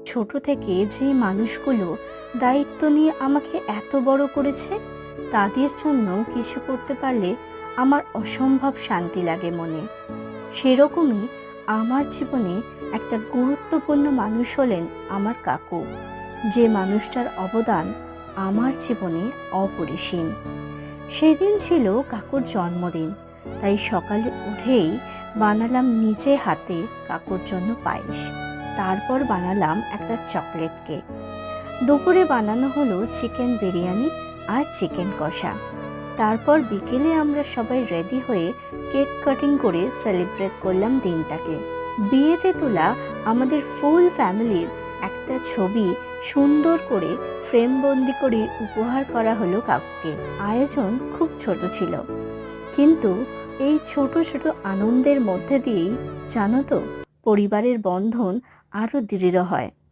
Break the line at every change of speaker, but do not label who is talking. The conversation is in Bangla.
ছোট থেকে যে মানুষগুলো দায়িত্ব নিয়ে আমাকে এত বড় করেছে, তাদের জন্য কিছু করতে পারলে আমার অসম্ভব শান্তি লাগে মনে। সেরকমই আমার জীবনে একটা গুরুত্বপূর্ণ মানুষ হলেন আমার কাকু, যে মানুষটার অবদান আমার জীবনে অপরিসীম। সেদিন ছিল কাকুর জন্মদিন, তাই সকালে উঠেই বানালাম নিজে হাতে কাকুর জন্য পায়েস। তারপর বানালাম একটা চকলেট কেক। দুপুরে বানানো হলো চিকেন বিরিয়ানি আর চিকেন কষা। তারপর বিকেলে আমরা সবাই রেডি হয়ে কেক কাটিং করে সেলিব্রেট করলাম দিনটাকে। বিয়েতে তোলা আমাদের ফুল ফ্যামিলির একটা ছবি সুন্দর করে ফ্রেমবন্দি করে উপহার করা হলো কাকুকে। আয়োজন খুব ছোট ছিল, কিন্তু এই ছোট ছোট আনন্দের মধ্যে দিয়েই জানো তো, পরিবারের বন্ধন আরো দৃঢ় হয়।